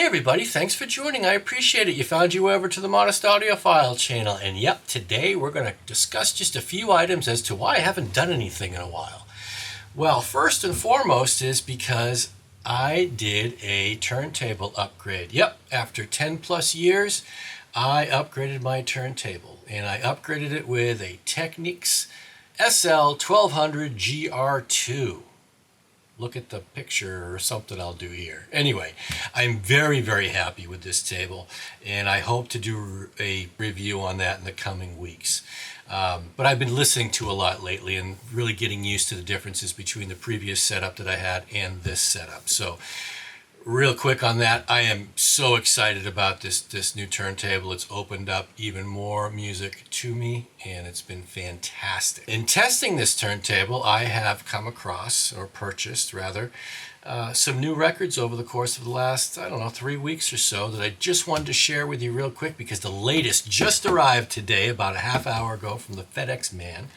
everybody, thanks for joining. I appreciate it. You found your way over to the Modest Audiophile channel. And yep, today we're going to discuss just a few items as to why I haven't done anything in a while. Well, first and foremost is because I did a turntable upgrade. Yep, after 10 plus years, I upgraded my turntable. And I upgraded it with a Technics SL1200 GR2. Look at the picture or something I'll do here. Anyway, I'm very, very happy with this table, and I hope to do a review on that in the coming weeks. But I've been listening to a lot lately and really getting used to the differences between the previous setup that I had and this setup. So real quick on that, I am so excited about this new turntable. It's opened up even more music to me, and it's been fantastic. In testing this turntable, I have come across, or purchased rather, some new records over the course of the last, 3 weeks or so that I just wanted to share with you real quick because the latest just arrived today, about a half hour ago from the FedEx man.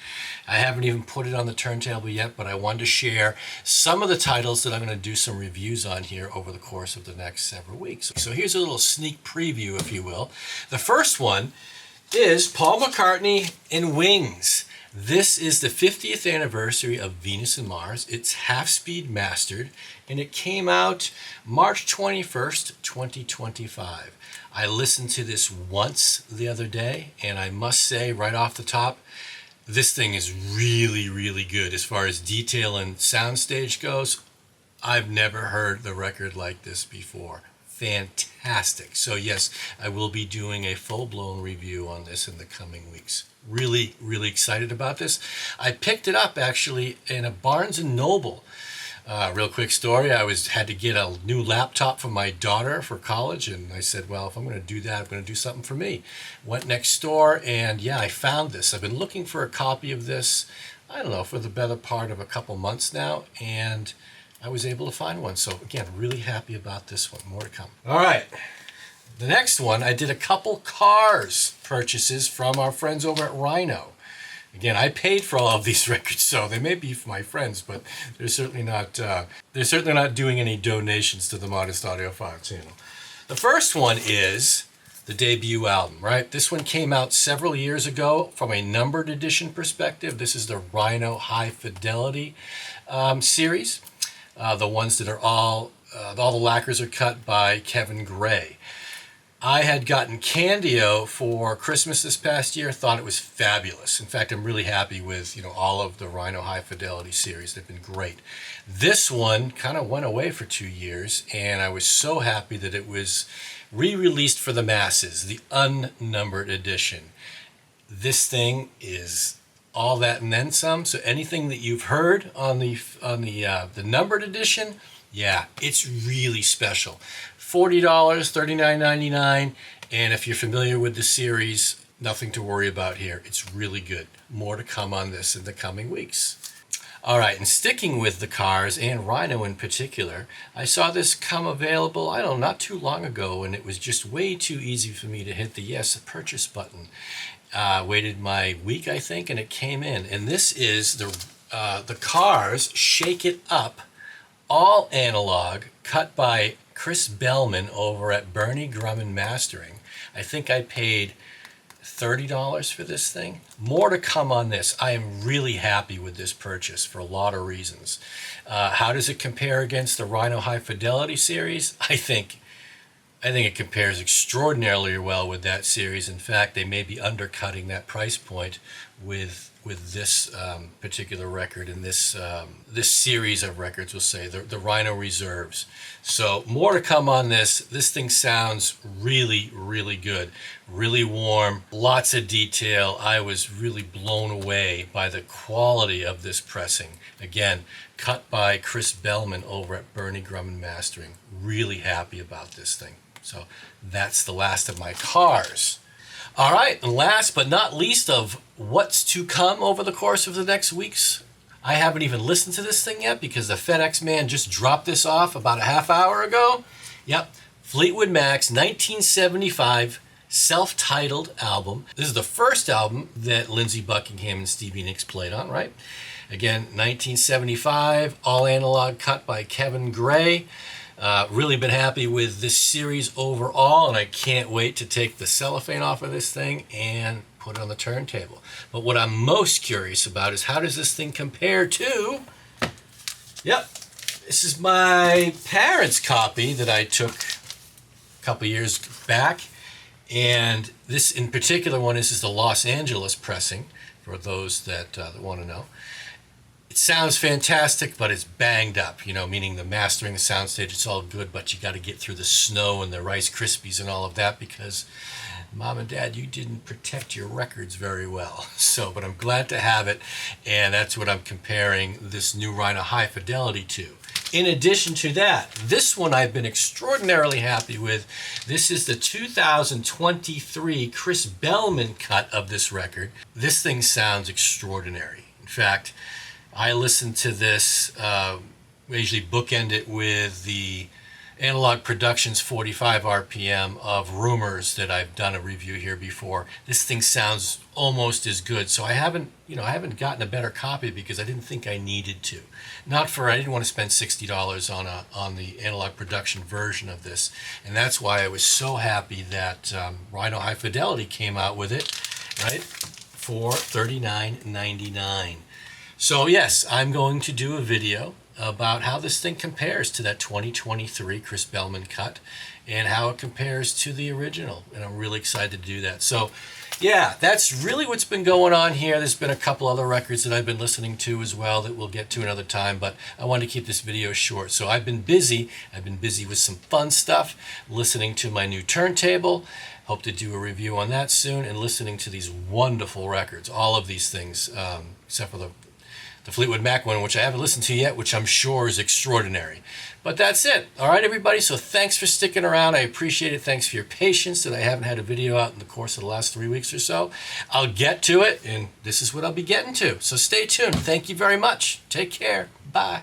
I haven't even put it on the turntable yet, but I wanted to share some of the titles that I'm going to do some reviews on here over the course of the next several weeks. So here's a little sneak preview, if you will. The first one is Paul McCartney and Wings. This is the 50th anniversary of Venus and Mars. It's half-speed mastered, and it came out March 21st, 2025. I listened to this once the other day, and I must say right off the top, this thing is really, really good. As far as detail and soundstage goes, I've never heard the record like this before. Fantastic. So yes, I will be doing a full-blown review on this in the coming weeks. Really, really excited about this. I picked it up actually in a Barnes & Noble. Real quick story, I had to get a new laptop for my daughter for college, and I said, well, if I'm going to do that, I'm going to do something for me. Went next door, and yeah, I found this. I've been looking for a copy of this, for the better part of a couple months now, and I was able to find one. So again, really happy about this one. More to come. All right. The next one, I did a couple cars purchases from our friends over at Rhino. Again, I paid for all of these records, so they may be for my friends, but they're certainly not doing any donations to the Modest Audiophile channel. The first one is the debut album, right? This one came out several years ago from a numbered edition perspective. This is the Rhino High Fidelity series. The ones that are all the lacquers are cut by Kevin Gray. I had gotten Candio for Christmas this past year, thought it was fabulous. In fact, I'm really happy with, all of the Rhino High Fidelity series. They've been great. This one kind of went away for 2 years, and I was so happy that it was re-released for the masses, the unnumbered edition. This thing is all that and then some. So anything that you've heard on the numbered edition, yeah, it's really special. $40, $39.99, and if you're familiar with the series, nothing to worry about here. It's really good. More to come on this in the coming weeks. All right, and sticking with the cars and Rhino in particular, I saw this come available, not too long ago, and it was just way too easy for me to hit the yes purchase button. Waited my week, I think, and it came in. And this is the Cars Shake It Up, all analog, cut by Chris Bellman over at Bernie Grumman Mastering. I think I paid $30 for this thing. More to come on this. I am really happy with this purchase for a lot of reasons. How does it compare against the Rhino High Fidelity series? I think it compares extraordinarily well with that series. In fact, they may be undercutting that price point with this particular record and this series of records, we'll say, the Rhino Reserves. So more to come on this. This thing sounds really, really good, really warm, lots of detail. I was really blown away by the quality of this pressing. Again, cut by Chris Bellman over at Bernie Grumman Mastering. Really happy about this thing. So that's the last of my cars. All right, and last but not least of what's to come over the course of the next weeks, I haven't even listened to this thing yet because the FedEx man just dropped this off about a half hour ago. Yep, Fleetwood Mac's 1975 self-titled album. This is the first album that Lindsey Buckingham and Stevie Nicks played on, right? Again, 1975, all analog, cut by Kevin Gray. Really been happy with this series overall, and I can't wait to take the cellophane off of this thing and put it on the turntable. But what I'm most curious about is how does this thing compare to... Yep, this is my parents' copy that I took a couple years back. And this in particular one, this is the Los Angeles pressing, for those that want to know. It sounds fantastic, but it's banged up, you know, meaning the mastering, the soundstage, it's all good, but you got to get through the snow and the Rice Krispies and all of that because Mom and Dad, you didn't protect your records very well. So, but I'm glad to have it, and that's what I'm comparing this new Rhino High Fidelity to. In addition to that, this one I've been extraordinarily happy with. This is the 2023 Chris Bellman cut of this record. This thing sounds extraordinary. In fact, I listened to this, we usually bookend it with the Analog Productions 45 RPM of Rumors that I've done a review here before. This thing sounds almost as good. So I haven't gotten a better copy because I didn't think I needed to. I didn't want to spend $60 on the Analog Production version of this. And that's why I was so happy that Rhino High Fidelity came out with it, right, for $39.99. So yes, I'm going to do a video about how this thing compares to that 2023 Chris Bellman cut and how it compares to the original. And I'm really excited to do that. So yeah, that's really what's been going on here. There's been a couple other records that I've been listening to as well that we'll get to another time, but I wanted to keep this video short. So I've been busy with some fun stuff, listening to my new turntable. Hope to do a review on that soon, and listening to these wonderful records, all of these things, except for the Fleetwood Mac one, which I haven't listened to yet, which I'm sure is extraordinary. But that's it. All right, everybody. So thanks for sticking around. I appreciate it. Thanks for your patience that I haven't had a video out in the course of the last 3 weeks or so. I'll get to it, and this is what I'll be getting to. So stay tuned. Thank you very much. Take care. Bye.